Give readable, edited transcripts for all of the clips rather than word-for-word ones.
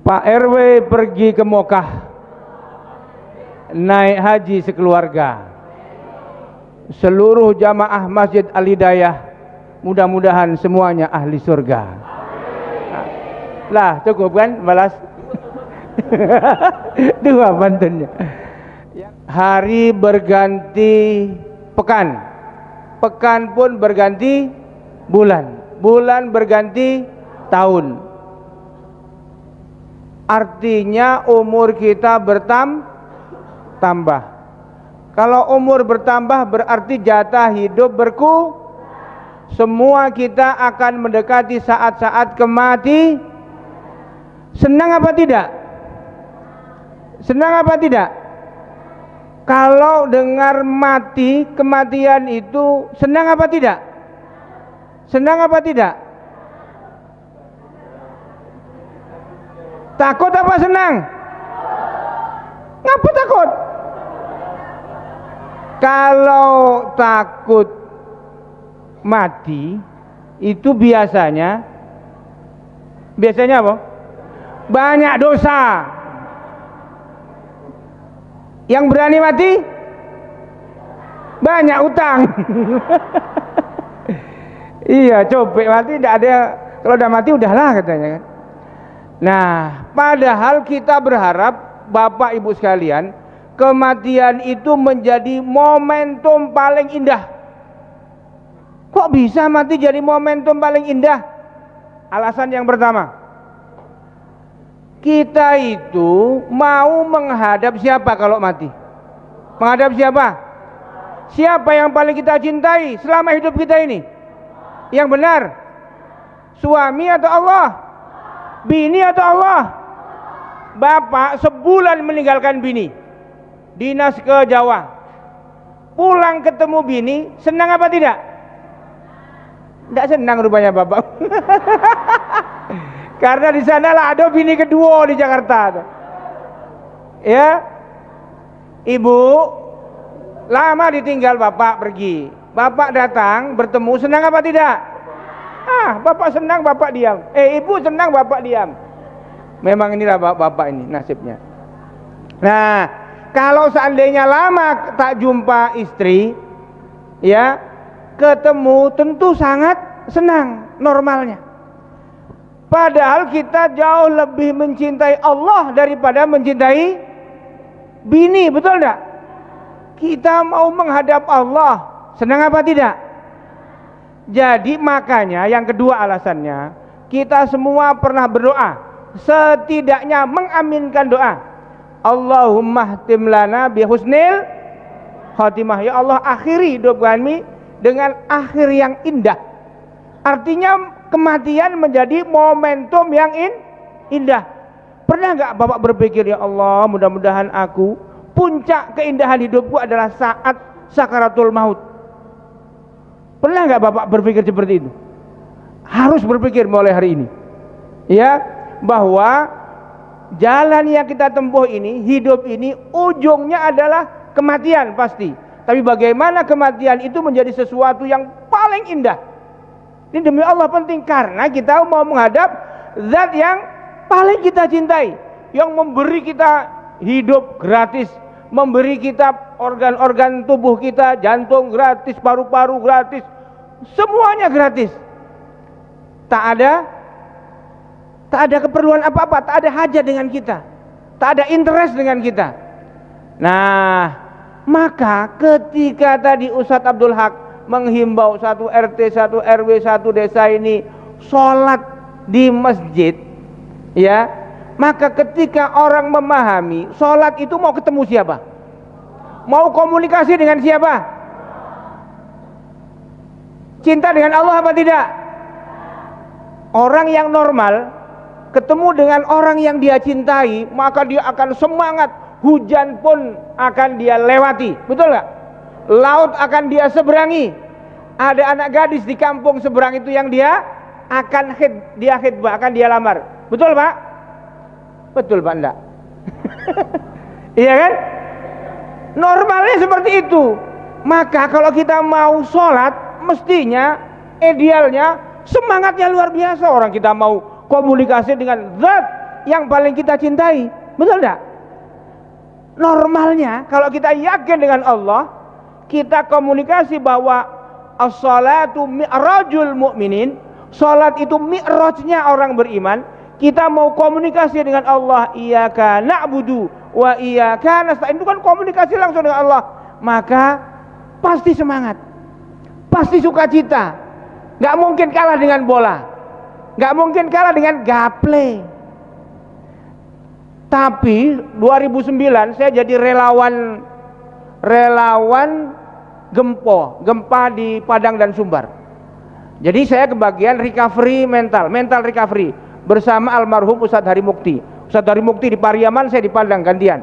Pak RW pergi ke Mekah naik haji sekeluarga. Seluruh jamaah Masjid Al-Hidayah mudah-mudahan semuanya ahli surga. Lah cukup kan balas? Dua pantunnya. Hari berganti pekan, pekan pun berganti bulan, bulan berganti tahun. Artinya umur kita bertambah. Kalau umur bertambah berarti jatah hidup semua kita akan mendekati saat-saat kematian. Senang apa tidak? Senang apa tidak? Kalau dengar mati, kematian itu senang apa tidak? Senang apa tidak? Takut apa senang? Ngapa takut? Kalau takut mati itu biasanya apa? Banyak dosa. Yang berani mati banyak utang. Iya, copek mati tidak ada, kalau udah mati udahlah katanya kan. Nah, padahal kita berharap Bapak Ibu sekalian, kematian itu menjadi momentum paling indah. Kok bisa mati jadi momentum paling indah? Alasan yang pertama, kita itu mau menghadap siapa kalau mati? Menghadap siapa? Siapa yang paling kita cintai selama hidup kita ini? Yang benar, suami atau Allah? Bini atau Allah? Bapak sebulan meninggalkan bini, dinas ke Jawa, pulang ketemu bini, senang apa tidak? Tidak senang rupanya bapak. Karena di sanalah ada bini kedua di Jakarta. Ya, ibu lama ditinggal bapak pergi, bapak datang bertemu, senang apa tidak? Bapak senang, bapak diam. Ibu senang, bapak diam. Memang inilah bapak ini nasibnya. Nah, kalau seandainya lama tak jumpa istri, ya, ketemu tentu sangat senang normalnya. Padahal kita jauh lebih mencintai Allah daripada mencintai bini, betul enggak? Kita mau menghadap Allah, senang apa tidak? Jadi makanya yang kedua alasannya, kita semua pernah berdoa, setidaknya mengaminkan doa, Allahumma htim lana bi husnil khatimah. Ya Allah, akhiri hidup kami dengan akhir yang indah. Artinya kematian menjadi momentum yang indah. Pernah enggak Bapak berpikir, ya Allah, mudah-mudahan aku puncak keindahan hidupku adalah saat sakaratul maut? Pernah enggak Bapak berpikir seperti itu? Harus berpikir mulai hari ini, ya, bahwa jalan yang kita tempuh ini, hidup ini, ujungnya adalah kematian pasti. Tapi bagaimana kematian itu menjadi sesuatu yang paling indah? Ini demi Allah penting, karena kita mau menghadap zat yang paling kita cintai, yang memberi kita hidup gratis, memberi kita organ-organ tubuh kita, jantung gratis, paru-paru gratis, semuanya gratis. Tak ada keperluan apa-apa, tak ada hajat dengan kita, tak ada interest dengan kita. Nah, maka ketika tadi Ustadz Abdul Haq menghimbau satu RT, satu RW, satu desa ini sholat di masjid, ya, maka ketika orang memahami sholat itu mau ketemu siapa? Mau komunikasi dengan siapa? Cinta dengan Allah apa tidak? Orang yang normal ketemu dengan orang yang dia cintai, maka dia akan semangat, hujan pun akan dia lewati, betul nggak? Laut akan dia seberangi. Ada anak gadis di kampung seberang itu yang dia akan khidbah, akan dia lamar. Betul Pak? Betul Pak, enggak? Iya kan? Normalnya seperti itu. Maka kalau kita mau sholat, mestinya idealnya semangatnya luar biasa. Orang kita mau komunikasi dengan zat yang paling kita cintai. Betul enggak? Normalnya kalau kita yakin dengan Allah, kita komunikasi bahwa as-salatu mi'rajul mu'minin, salat itu mi'rajnya orang beriman. Kita mau komunikasi dengan Allah, iyyaka na'budu wa iyyaka nasta'in, itu kan komunikasi langsung dengan Allah. Maka pasti semangat, pasti sukacita. Nggak mungkin kalah dengan bola, nggak mungkin kalah dengan gaple. Tapi 2009 saya jadi relawan gempa di Padang dan Sumbar. Jadi saya kebagian recovery mental recovery bersama almarhum Ustadz Hari Mukti. Ustadz Hari Mukti di Pariaman, saya di Padang gantian.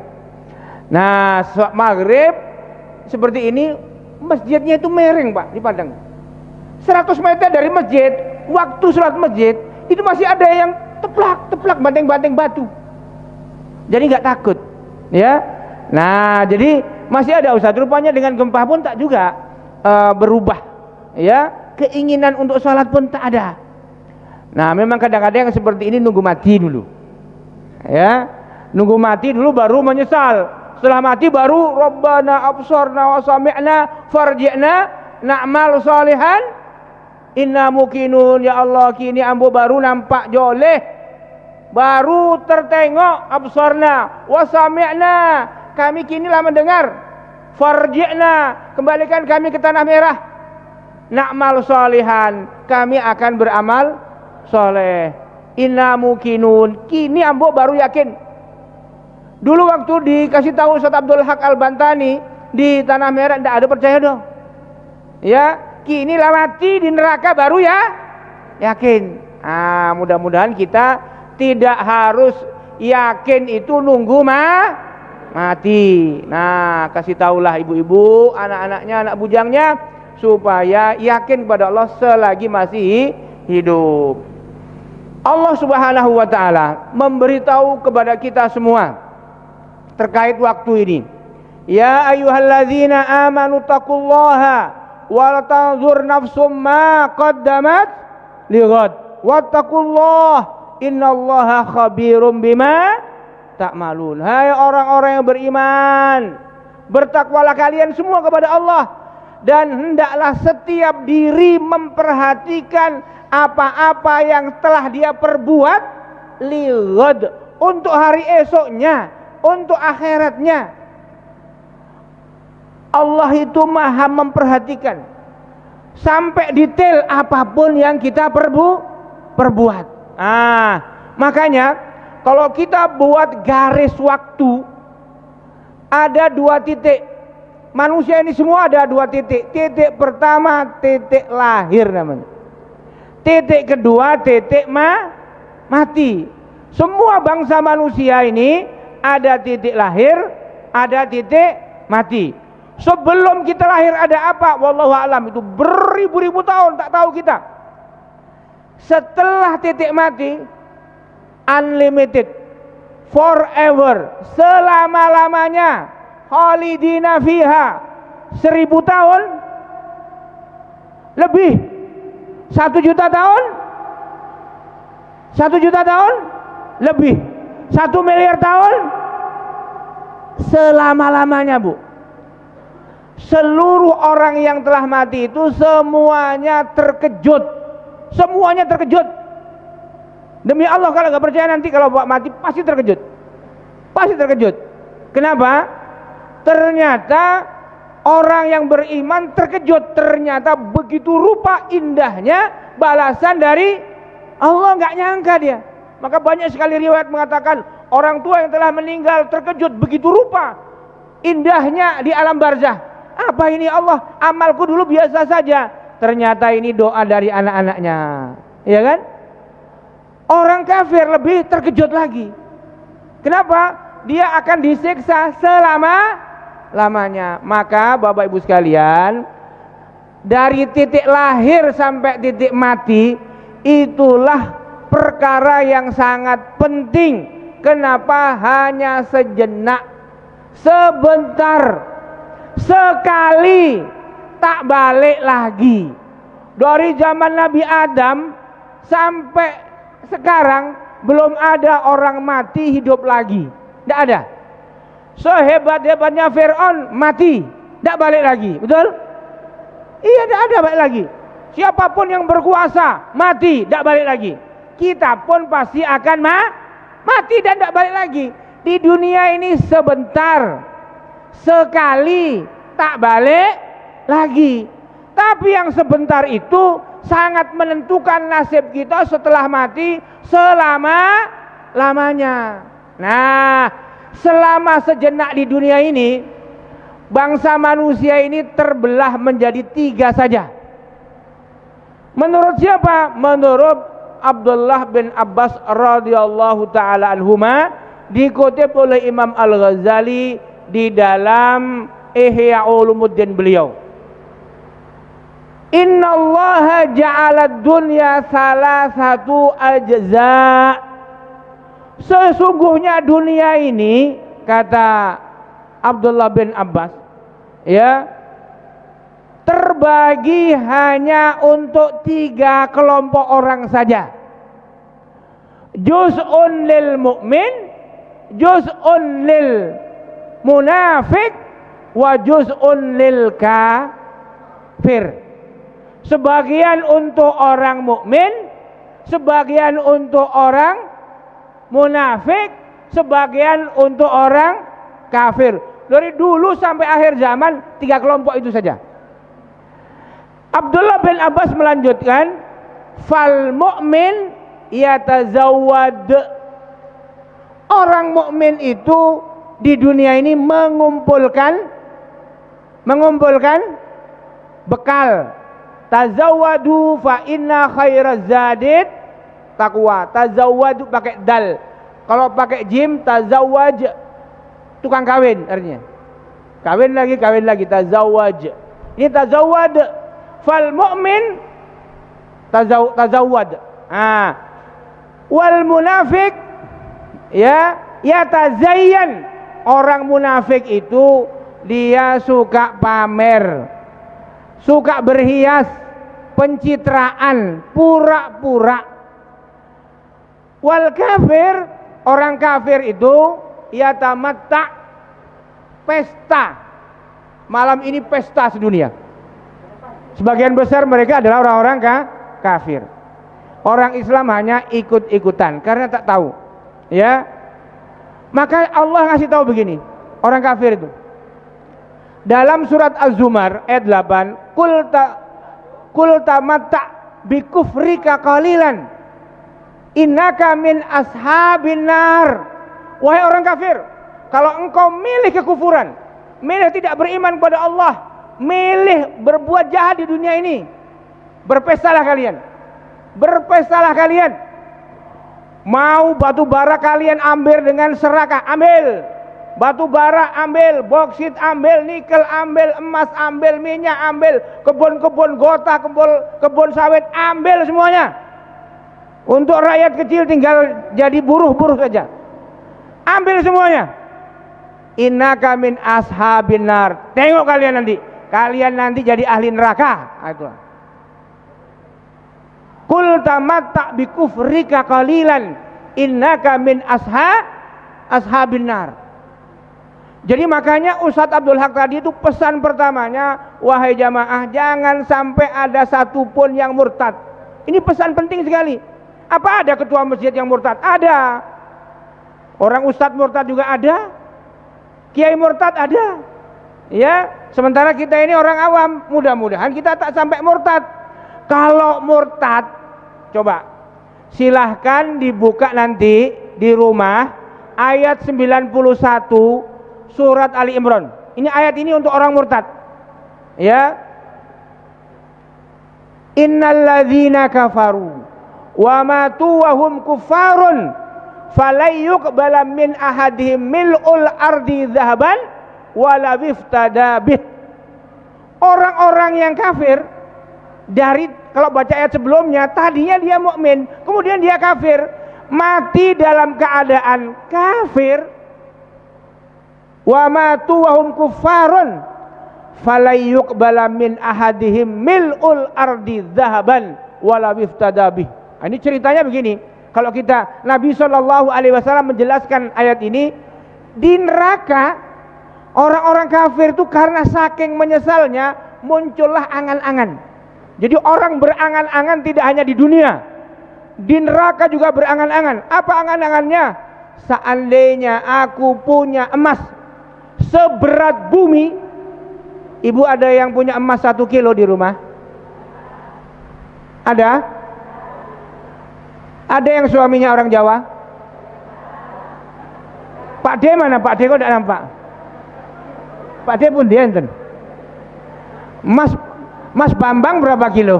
Nah, maghrib seperti ini, masjidnya itu miring Pak di Padang. 100 meter dari masjid, waktu sholat masjid itu masih ada yang teplak banting-banting batu. Jadi nggak takut, ya. Nah, jadi masih ada Ustaz. Rupanya dengan gempa pun tak juga berubah, ya. Keinginan untuk sholat pun tak ada. Nah, memang kadang-kadang yang seperti ini nunggu mati dulu, ya. Nunggu mati dulu baru menyesal. Setelah mati baru Rabbana absarna wa sami'na farji'na na'mal salihan inna mukinun, ya Allah kini ambo baru nampak joleh, baru tertengok, absarna wa sami'na, kami kinilah mendengar, farji'na, kembalikan kami ke tanah merah, na'mal salihan, kami akan beramal soleh, inna mukinun, kini ambo baru yakin. Dulu waktu dikasih tahu Ustaz Abdul Haq Al-Bantani di tanah merah, tidak ada percaya dong, ya. Kini lah mati di neraka baru ya yakin. Mudah-mudahan kita tidak harus yakin itu nunggu mati. Nah, kasih tahulah ibu-ibu, anak-anaknya, anak bujangnya, supaya yakin kepada Allah selagi masih hidup. Allah Subhanahu wa ta'ala memberitahu kepada kita semua terkait waktu ini. Ya ayyuhalladzina amanu taqullaha wal tanzur nafsum ma qaddamat lighad wattaqullah innallaha khabirum bima ta'malun. Hai orang-orang yang beriman, bertakwalah kalian semua kepada Allah, dan hendaklah setiap diri memperhatikan apa-apa yang telah dia perbuat lighad, untuk hari esoknya, untuk akhiratnya. Allah itu maha memperhatikan sampai detail apapun yang kita perbuat. Makanya kalau kita buat garis waktu, ada 2 titik. Manusia ini semua ada 2 titik. Titik pertama titik lahir namanya. Titik kedua titik mati. Semua bangsa manusia ini ada titik lahir, ada titik mati. Sebelum kita lahir ada apa? Wallahu a'lam, itu beribu-ribu tahun tak tahu kita. Setelah titik mati, unlimited, forever, selama-lamanya, khalidina fiha, 1000 tahun lebih, 1 juta tahun, 1 juta tahun lebih, 1 miliar tahun, selama-lamanya Bu. Seluruh orang yang telah mati itu semuanya terkejut, semuanya terkejut. Demi Allah, kalau nggak percaya nanti kalau bawa mati pasti terkejut, pasti terkejut. Kenapa? Ternyata orang yang beriman terkejut, ternyata begitu rupa indahnya balasan dari Allah, nggak nyangka dia. Maka banyak sekali riwayat mengatakan orang tua yang telah meninggal terkejut begitu rupa indahnya di alam barzah. Apa ini Allah? Amalku dulu biasa saja, ternyata ini doa dari anak-anaknya, ya kan? Orang kafir lebih terkejut lagi. Kenapa? Dia akan disiksa selama-lamanya. Maka Bapak Ibu sekalian, dari titik lahir sampai titik mati, itulah perkara yang sangat penting. Kenapa hanya sejenak, sebentar, sekali, tak balik lagi. Dari zaman Nabi Adam sampai sekarang belum ada orang mati hidup lagi. Tidak ada. Sehebat-hebatnya Fir'aun mati, tidak balik lagi. Betul? Iya, tidak ada balik lagi. Siapapun yang berkuasa mati, tidak balik lagi. Kita pun pasti akan mati dan tidak balik lagi. Di dunia ini sebentar, sekali, tak balik lagi. Tapi yang sebentar itu sangat menentukan nasib kita setelah mati selama-lamanya. Nah, selama sejenak di dunia ini, bangsa manusia ini terbelah menjadi 3 saja. Menurut siapa? Menurut Abdullah bin Abbas radhiyallahu taala anhuma, dikutip oleh Imam Al-Ghazali di dalam Ihya Ulumuddin beliau. Innallaha ja'ala dunya salah satu ajza. Sesungguhnya dunia ini, kata Abdullah bin Abbas, ya, terbagi hanya untuk 3 kelompok orang saja. Juz'un lil mu'min, juz'un lil munafik, wa juz'un lil kafir. Sebagian untuk orang mukmin, sebagian untuk orang munafik, sebagian untuk orang kafir. Dari dulu sampai akhir zaman 3 kelompok itu saja. Abdullah bin Abbas melanjutkan, fal mu'min yatazawwad. Orang mukmin itu di dunia ini mengumpulkan bekal. Tazawwadu fa inna khairaz zadid taqwa. Tazawwadu pakai dal. Kalau pakai jim, tazawwaj, tukang kawin artinya. Kawin lagi tazawwaj. Ini tazawwad. Fal mu'min tazawwad. Wal munafik ya yatazayyan. Orang munafik itu dia suka pamer, suka berhias, pencitraan, pura-pura. Wal kafir, orang kafir itu yatamatta, pesta. Malam ini pesta sedunia. Sebagian besar mereka adalah orang-orang kafir. Orang Islam hanya ikut-ikutan karena tak tahu. Ya. Maka Allah ngasih tahu begini, orang kafir itu. Dalam surat Az-Zumar ayat 8, Qul tamatta bi kufrika qalilan innaka min ashabin nar. Wahai orang kafir, kalau engkau milih kekufuran, milih tidak beriman kepada Allah, milih berbuat jahat di dunia ini, berpestalah kalian. Berpestalah kalian. Mau batu bara kalian ambil dengan serakah, ambil. Batu bara ambil, boksit ambil, nikel ambil, emas ambil, minyak ambil, kebun-kebun gota, kebun sawit ambil semuanya. Untuk rakyat kecil tinggal jadi buruh-buruh saja. Ambil semuanya. Innaka min ashabin nar. Tengok kalian nanti jadi ahli neraka. Itu. Qul tamatta bi kufrika qalilan innaka min ashabin nar. Jadi makanya Ustadz Abdul Haq tadi itu pesan pertamanya, wahai jamaah, jangan sampai ada satupun yang murtad. Ini pesan penting sekali. Apa ada ketua masjid yang murtad? Ada. Orang ustadz murtad juga ada. Kiai murtad ada. Ya, sementara kita ini orang awam, mudah-mudahan kita tak sampai murtad. Kalau murtad, coba silahkan dibuka nanti di rumah ayat 91 surat Ali Imran. Ini ayat ini untuk orang murtad. Ya. Innalladzina kafaru wa matu wa hum kuffarun falayyuqbala min ahadihim mil'ul ardi dzahaban wala biftada bih. Orang-orang yang kafir dari, kalau baca ayat sebelumnya, tadinya dia mukmin, kemudian dia kafir, mati dalam keadaan kafir, wa matu wa hum kuffarun falayyuqbala min ahadihim mil'ul ardi dzahaban wala biftada bih. Ini ceritanya begini, Kalau kita, Nabi SAW menjelaskan ayat ini, di neraka orang-orang kafir itu karena saking menyesalnya muncullah angan-angan. Jadi orang berangan-angan tidak hanya di dunia, di neraka juga berangan-angan. Apa angan-angannya? Seandainya aku punya emas seberat bumi. Ibu ada yang punya emas 1 kilo di rumah? Ada? Ada yang suaminya orang Jawa? Pak D mana? Pak D kok tidak nampak? Pak D pun dia enten. Mas Bambang berapa kilo?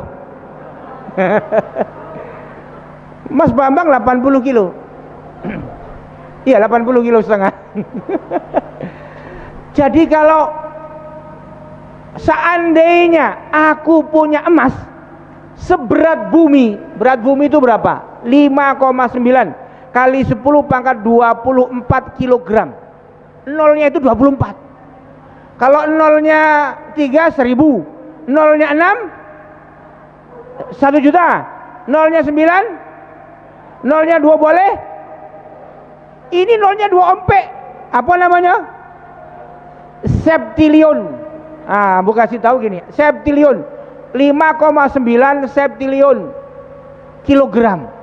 Mas Bambang 80 kilo. Iya 80 kilo setengah. Jadi kalau seandainya aku punya emas seberat bumi, berat bumi itu berapa? 5,9 kali 10 pangkat 24 kilogram. Nolnya itu 24. Kalau nolnya 3 1000, nolnya 6 1 juta, nolnya 9, nolnya 2 boleh. Ini nolnya 2 ompek. Apa namanya? Septilion. Bu kasih tahu gini, septilion 5,9 septilion kilogram.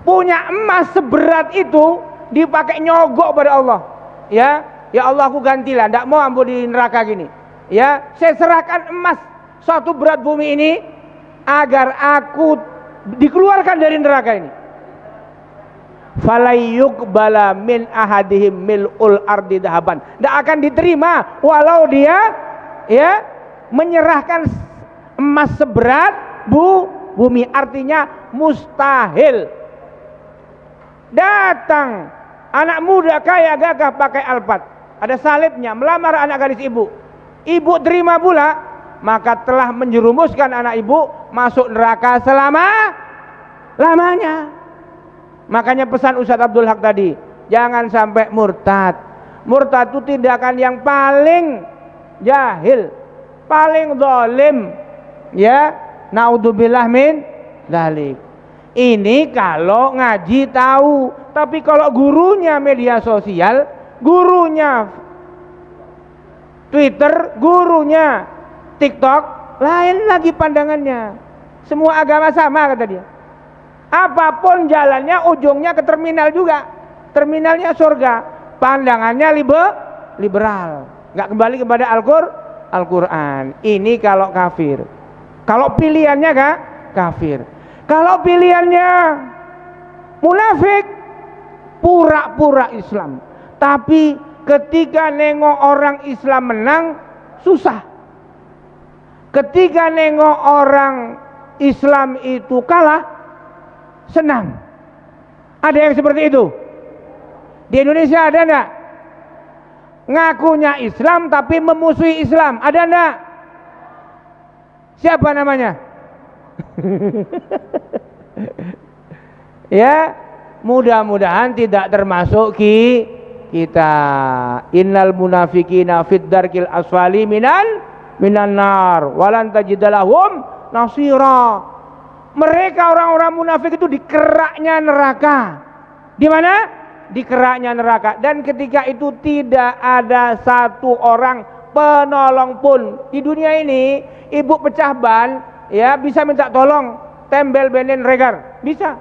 Punya emas seberat itu dipakai nyogok pada Allah. Ya Allah aku gantilah, tidak mau ambo di neraka gini. Ya, saya serahkan emas satu berat bumi ini agar aku dikeluarkan dari neraka ini. Falayyuqbala min ahadihim mil'ul ardi dahaban. Tidak akan diterima walau dia menyerahkan emas seberat bumi, artinya mustahil. Datang anak muda kaya gagah pakai Alphard, ada salibnya, melamar anak gadis ibu. Ibu terima pula, maka telah menjerumuskan anak ibu masuk neraka selama-lamanya. Makanya pesan Ustadz Abdul Haq tadi, jangan sampai murtad. Murtad itu tindakan yang paling jahil, paling zalim. Ya, naudzubillah min dzalik. Ini kalau ngaji tahu, tapi kalau gurunya media sosial, gurunya Twitter, gurunya TikTok, lain lagi pandangannya. Semua agama sama kata dia. Apapun jalannya ujungnya ke terminal juga. Terminalnya surga. Pandangannya liberal. Enggak kembali kepada Al-Qur'an. Ini kalau kafir. Kalau pilihannya kafir. Kalau pilihannya munafik, pura-pura Islam. Tapi ketika nengok orang Islam menang, susah. Ketika nengok orang Islam itu kalah, senang. Ada yang seperti itu? Di Indonesia ada enggak? Ngakunya Islam tapi memusuhi Islam, ada enggak? Siapa namanya? Ya, mudah-mudahan tidak termasuk kita. Innal munafiqina fid darkil asfali minan nar walan tajidalahum nasira. Mereka orang-orang munafik itu di keraknya neraka. Di mana? Di keraknya neraka. Dan ketika itu tidak ada satu orang penolong pun. Di dunia ini, ibu pecah ban, ya bisa minta tolong, tembel benen regar, bisa.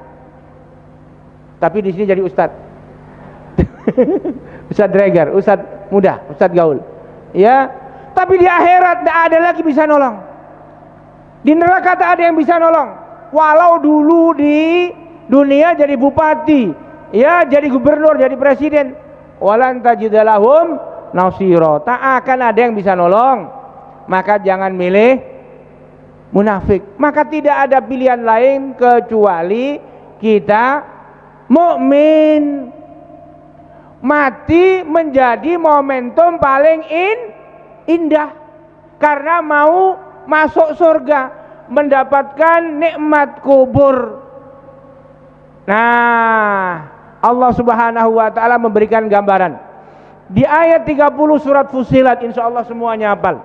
Tapi di sini jadi ustadz. Ustadz regar, ustadz muda, ustadz gaul. Ya, tapi di akhirat tidak ada lagi bisa nolong. Di neraka tak ada yang bisa nolong. Walau dulu di dunia jadi bupati, ya jadi gubernur, jadi presiden, walan tajidalahum nasira, tak akan ada yang bisa nolong. Maka jangan milih munafik. Maka tidak ada pilihan lain kecuali kita mukmin. Mati menjadi momentum paling indah karena mau masuk surga, mendapatkan nikmat kubur. Nah, Allah Subhanahu wa taala memberikan gambaran di ayat 30 surat Fussilat, insyaallah semuanya hafal.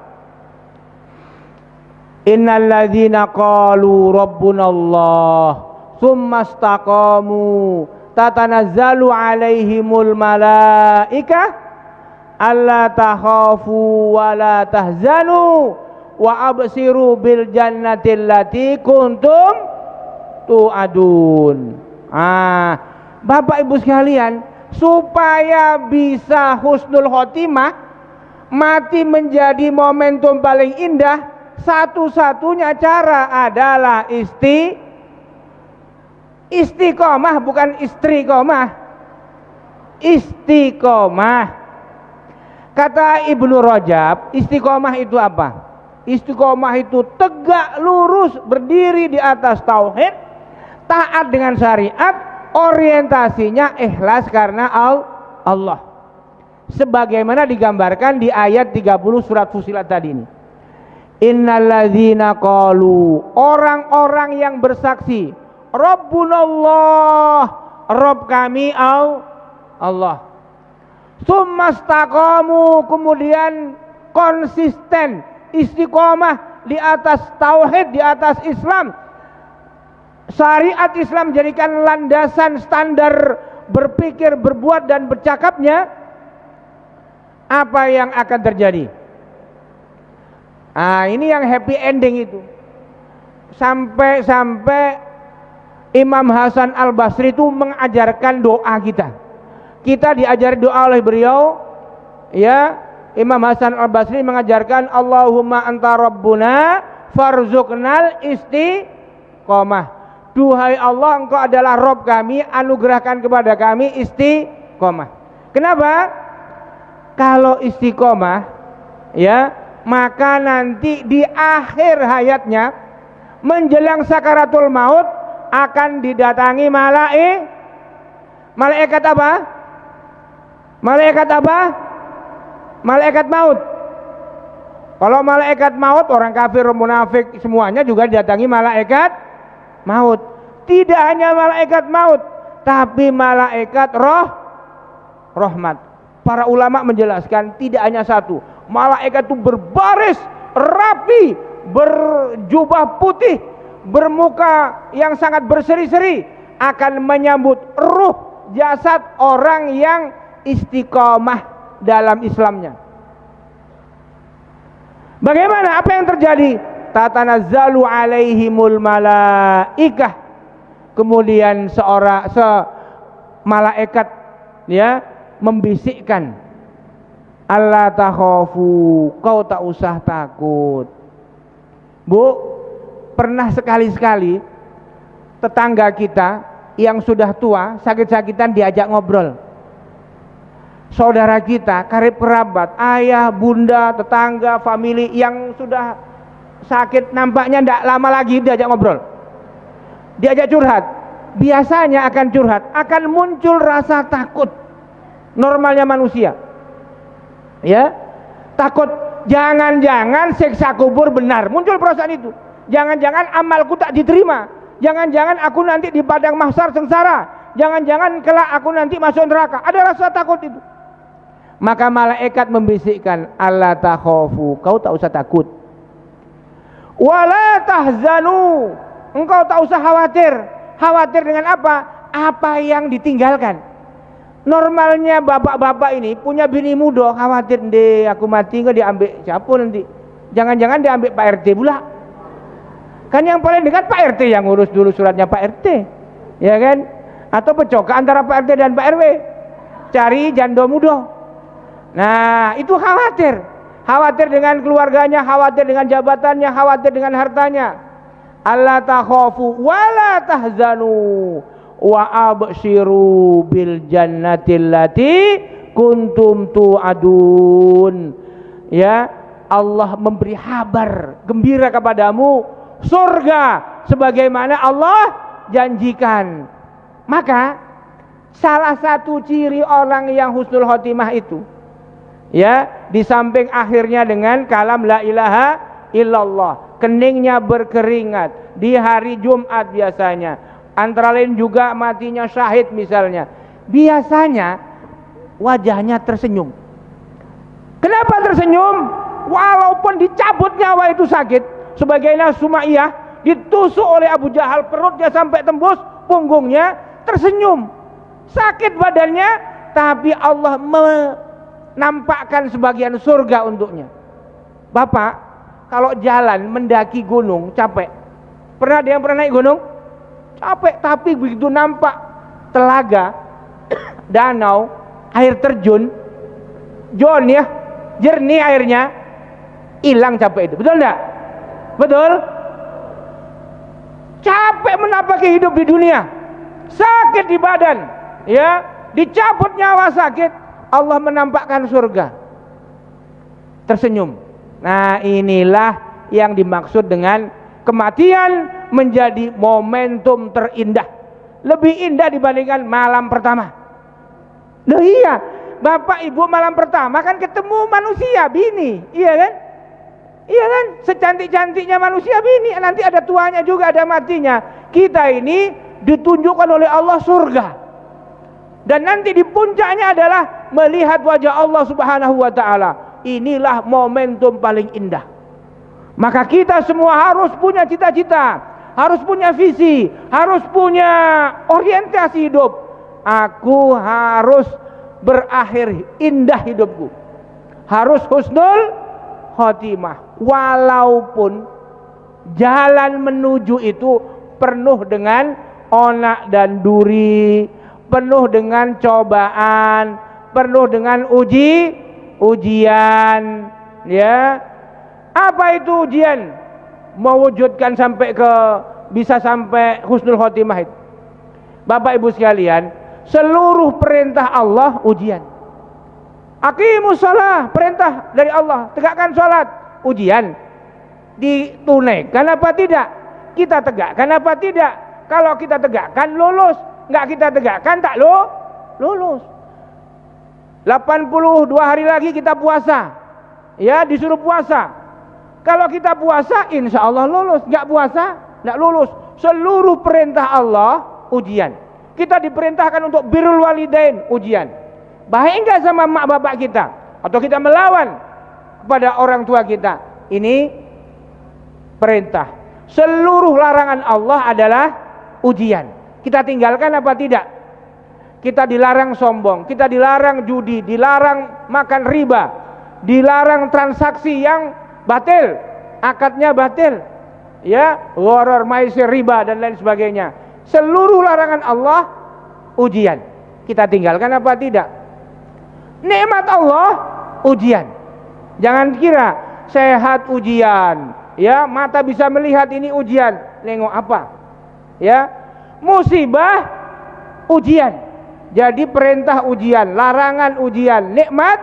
Innalladzina qalu rabbunallah summastaqamu tatanazzalu alaihimul malaikah alla takhafu wa la tahzanu wa absiru bil jannati allati kuntum tu'adun. Bapak Ibu sekalian, supaya bisa husnul khotimah, mati menjadi momentum paling indah, satu-satunya cara adalah istiqomah, bukan istiqomah. Istiqomah. Kata Ibnu Rajab, istiqomah itu apa? Istiqomah itu tegak lurus berdiri di atas tauhid, taat dengan syariat, orientasinya ikhlas karena Allah. Sebagaimana digambarkan di ayat 30 surat Fussilat tadi ini. Innalladzina qalu, orang-orang yang bersaksi, Rabbunallah, Rabb kami Allah. Summastaqamu, kemudian konsisten, istiqomah di atas tauhid, di atas Islam. Syariat Islam jadikan landasan standar berpikir, berbuat dan bercakapnya. Apa yang akan terjadi? Ini yang happy ending itu. Sampai Imam Hasan Al-Basri itu mengajarkan doa kita. Kita diajari doa oleh beliau, ya. Imam Hasan Al-Basri mengajarkan Allahumma anta rabbuna farzuqnal istiqomah. Duhai Allah, engkau adalah Rabb kami, anugerahkan kepada kami istiqomah. Kenapa? Kalau istiqomah, ya, maka nanti di akhir hayatnya menjelang sakaratul maut akan didatangi malaikat apa? Malaikat apa? Malaikat maut. Kalau malaikat maut, orang kafir, munafik semuanya juga didatangi malaikat maut. Tidak hanya malaikat maut, tapi malaikat rahmat. Para ulama menjelaskan tidak hanya satu. Malaikat itu berbaris rapi, berjubah putih, bermuka yang sangat berseri-seri, akan menyambut ruh jasad orang yang istiqomah dalam Islamnya. Bagaimana? Apa yang terjadi? Tatanazzalu alaihimul malaikah. Kemudian malaikat, ya, membisikkan, Allah takhafu, kau tak usah takut. Bu, pernah sekali-sekali tetangga kita yang sudah tua sakit-sakitan diajak ngobrol. Saudara kita, karib kerabat, ayah, bunda, tetangga, famili yang sudah sakit, nampaknya tidak lama lagi diajak ngobrol, diajak curhat. Biasanya akan curhat, akan muncul rasa takut. Normalnya manusia, ya, takut jangan-jangan siksa kubur benar. Muncul perasaan itu. Jangan-jangan amalku tak diterima. Jangan-jangan aku nanti di padang mahsyar sengsara. Jangan-jangan kelak aku nanti masuk neraka. Ada rasa takut itu. Maka malaikat membisikkan, Allah takhafu, kau tak usah takut. Wala tahzanu, engkau tak usah khawatir. Khawatir dengan apa? Apa yang ditinggalkan. Normalnya bapak-bapak ini punya bini muda, khawatir deh aku mati nggak diambil siapa nanti. Jangan-jangan diambil Pak RT pula. Kan yang paling dekat Pak RT yang ngurus dulu suratnya Pak RT, ya kan? Atau pecok antara Pak RT dan Pak RW, cari janda muda. Nah, itu khawatir. Khawatir dengan keluarganya, khawatir dengan jabatannya, khawatir dengan hartanya. Allah takhafu wala tahzanu wa abshiru bil jannati allati kuntum tu'adun. Ya, Allah memberi kabar gembira kepadamu surga sebagaimana Allah janjikan. Maka salah satu ciri orang yang husnul khotimah itu, ya, di samping akhirnya dengan kalam la ilaha illallah, keningnya berkeringat di hari Jumat biasanya. Antara lain juga matinya syahid misalnya. Biasanya wajahnya tersenyum. Kenapa tersenyum? Walaupun dicabut nyawa itu sakit. Sebagaimana Sumaiyah ditusuk oleh Abu Jahal, perutnya sampai tembus punggungnya, tersenyum. Sakit badannya, tapi Allah menampakkan sebagian surga untuknya. Bapak, kalau jalan mendaki gunung capek. Pernah ada yang pernah naik gunung? Capek, tapi begitu nampak telaga, danau, air terjun, ya, jernih airnya, hilang capek itu. Betul enggak? Betul? Capek menapaki hidup di dunia, sakit di badan, ya, dicabut nyawa sakit, Allah menampakkan surga, tersenyum. Nah, inilah yang dimaksud dengan kematian menjadi momentum terindah, lebih indah dibandingkan malam pertama. Loh iya, Bapak Ibu malam pertama kan ketemu manusia bini, iya kan? Iya kan? Secantik-cantiknya manusia bini, nanti ada tuanya juga, ada matinya. Kita ini ditunjukkan oleh Allah surga. Dan nanti di puncaknya adalah melihat wajah Allah Subhanahu wa taala. Inilah momentum paling indah. Maka kita semua harus punya cita-cita, harus punya visi, harus punya orientasi hidup. Aku harus berakhir indah hidupku. Harus husnul khotimah, walaupun jalan menuju itu penuh dengan onak dan duri, penuh dengan cobaan, penuh dengan ujian, ya. Apa itu ujian? Mewujudkan sampai ke bisa sampai husnul khotimah itu. Bapak Ibu sekalian, seluruh perintah Allah ujian. Aqimus shalah, perintah dari Allah, tegakkan salat, ujian. Ditunaikan apa tidak? Kita tegakkan apa tidak? Kalau kita tegakkan lulus, enggak kita tegakkan tak lulus. 82 hari lagi kita puasa. Ya, disuruh puasa. Kalau kita puasa insya Allah lulus, enggak puasa enggak lulus. Seluruh perintah Allah ujian. Kita diperintahkan untuk birrul walidain, ujian. Baik enggak sama mak bapak kita, atau kita melawan kepada orang tua kita, ini perintah. Seluruh larangan Allah adalah ujian. Kita tinggalkan apa tidak? Kita dilarang sombong, kita dilarang judi, dilarang makan riba, dilarang transaksi yang batil, akadnya batil, ya, gharar, maisir, riba dan lain sebagainya. Seluruh larangan Allah ujian. Kita tinggalkan apa tidak? Nikmat Allah ujian. Jangan kira sehat ujian, ya, mata bisa melihat ini ujian. Nengok apa? Ya, musibah ujian. Jadi perintah ujian, larangan ujian, nikmat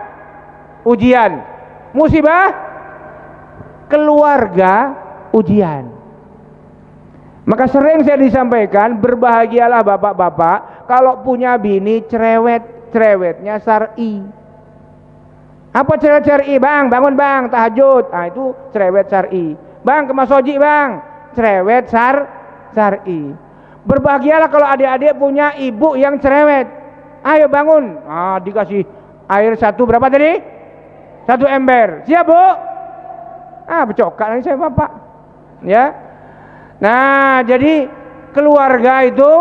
ujian, musibah keluarga ujian. Maka sering saya disampaikan, berbahagialah bapak-bapak kalau punya bini cerewetnya syar'i. Apa cerewet syar'i? Bang, bangun bang, tahajud. Ah, itu cerewet syar'i. Bang, ke masjid bang, cerewet syar'i. Berbahagialah kalau adik-adik punya ibu yang cerewet. Ayo bangun. Ah, dikasih air satu berapa tadi? 1 ember. Siap bu? Ah, becokak lagi saya bapak. Ya. Nah, jadi keluarga itu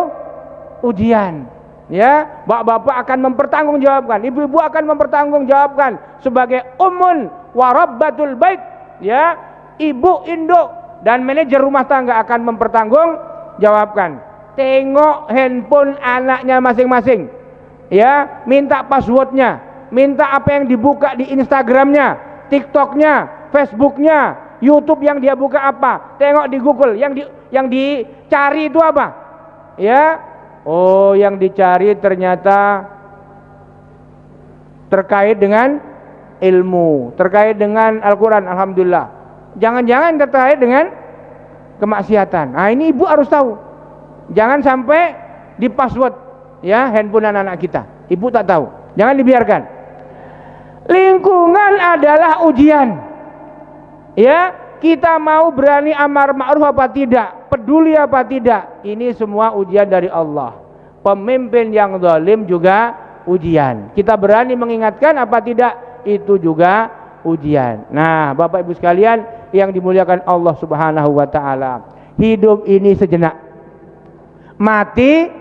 ujian. Ya, bapak-bapak akan mempertanggungjawabkan, ibu-ibu akan mempertanggungjawabkan sebagai ummun warabbatul bait, ya, ibu induk dan manajer rumah tangga akan mempertanggungjawabkan. Tengok handphone anaknya masing-masing, ya, minta passwordnya, minta apa yang dibuka di Instagramnya, TikToknya, Facebooknya, YouTube yang dia buka apa, tengok di Google, yang dicari itu apa, ya. Oh, yang dicari ternyata terkait dengan ilmu, terkait dengan Al-Quran, alhamdulillah. Jangan-jangan terkait dengan kemaksiatan. Nah, ini ibu harus tahu. Jangan sampai di password, ya, handphone anak-anak kita. Ibu tak tahu. Jangan dibiarkan. Lingkungan adalah ujian. Ya, kita mau berani amar ma'ruf apa tidak, peduli apa tidak, ini semua ujian dari Allah. Pemimpin yang zalim juga ujian. Kita berani mengingatkan apa tidak, itu juga ujian. Nah, Bapak Ibu sekalian yang dimuliakan Allah Subhanahu wa taala, hidup ini sejenak, mati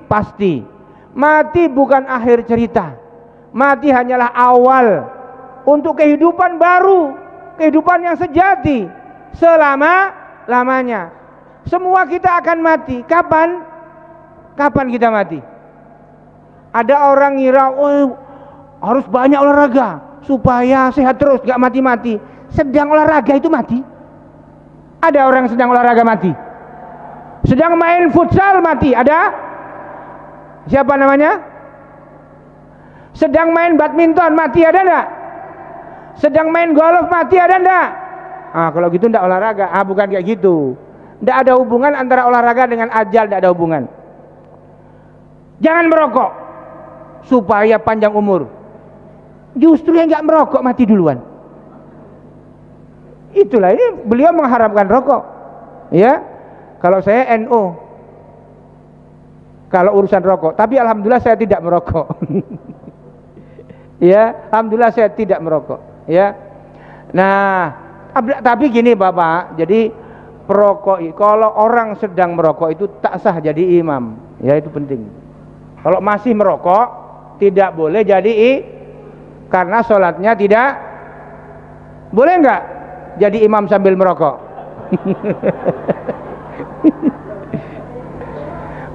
pasti. Mati bukan akhir cerita, mati hanyalah awal untuk kehidupan baru, kehidupan yang sejati selama-lamanya. Semua kita akan mati. Kapan? Kapan kita mati? Ada orang ngira, oh harus banyak olahraga supaya sehat terus, gak mati-mati. Sedang olahraga itu mati? Ada orang sedang olahraga mati? Sedang main futsal mati? Ada? Siapa namanya? Sedang main badminton mati, ada enggak? Sedang main golf mati, ada enggak? Kalau gitu enggak olahraga. Bukan kayak gitu. Enggak ada hubungan antara olahraga dengan ajal, enggak ada hubungan. Jangan merokok supaya panjang umur. Justru yang enggak merokok mati duluan. Itulah, ini beliau mengharamkan rokok. Ya. Kalau saya NO. Kalau urusan rokok, tapi alhamdulillah saya tidak merokok. Ya, alhamdulillah saya tidak merokok. Ya, nah, tapi gini Bapak, jadi perokok, kalau orang sedang merokok itu tak sah jadi imam. Ya, itu penting. Kalau masih merokok, tidak boleh jadi karena sholatnya tidak boleh. Enggak jadi imam sambil merokok?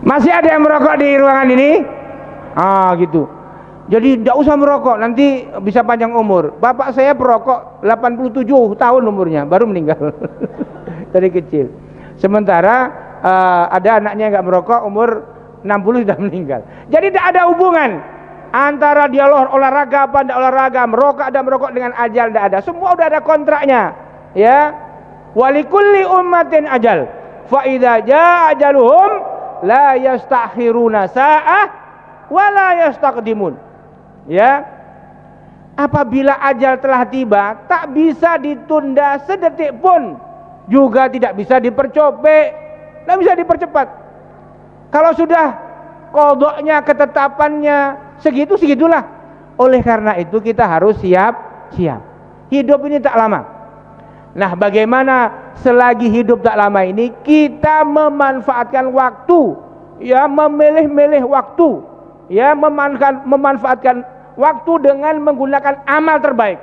Masih ada yang merokok di ruangan ini? Gitu. Jadi tidak usah merokok, nanti bisa panjang umur. Bapak saya perokok 87 tahun umurnya, baru meninggal. Dari kecil. Sementara ada anaknya yang nggak merokok, umur 60 sudah meninggal. Jadi tidak ada hubungan antara dia olahraga apa tidak olahraga, merokok ada merokok dengan ajal, tidak ada. Semua udah ada kontraknya. Ya. Walikulli ummatin ajal. Fa idza jaa ajaluhum la yastakhiruna sa'ah wa la yastaqdimun. Ya, apabila ajal telah tiba, tak bisa ditunda sedetik pun, juga tidak bisa dipercopek, tidak bisa dipercepat. Kalau sudah qadanya, ketetapannya segitu, segitulah. Oleh karena itu kita harus siap. Hidup ini tak lama. Nah, bagaimana selagi hidup tak lama ini kita memanfaatkan waktu, ya, memilih-milih waktu, ya, memanfaatkan waktu dengan menggunakan amal terbaik.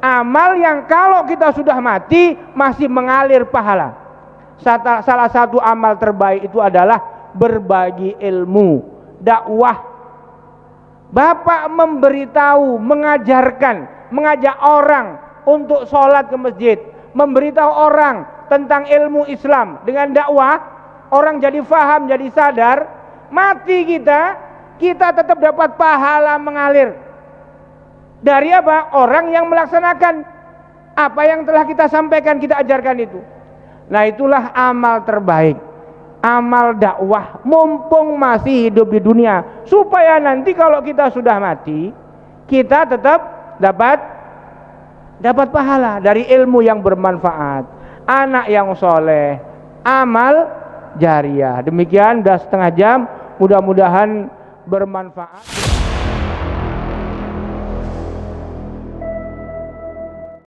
Amal yang kalau kita sudah mati masih mengalir pahala. Salah satu amal terbaik itu adalah berbagi ilmu, dakwah. Bapak memberitahu, mengajarkan, mengajak orang untuk sholat ke masjid, memberitahu orang tentang ilmu Islam dengan dakwah, orang jadi faham, jadi sadar, mati kita tetap dapat pahala mengalir. Dari apa? Orang yang melaksanakan apa yang telah kita sampaikan, kita ajarkan itu. Nah, itulah amal terbaik, amal dakwah mumpung masih hidup di dunia, supaya nanti kalau kita sudah mati kita tetap dapat pahala dari ilmu yang bermanfaat, anak yang soleh, amal jariah. Demikian, sudah setengah jam, mudah-mudahan bermanfaat.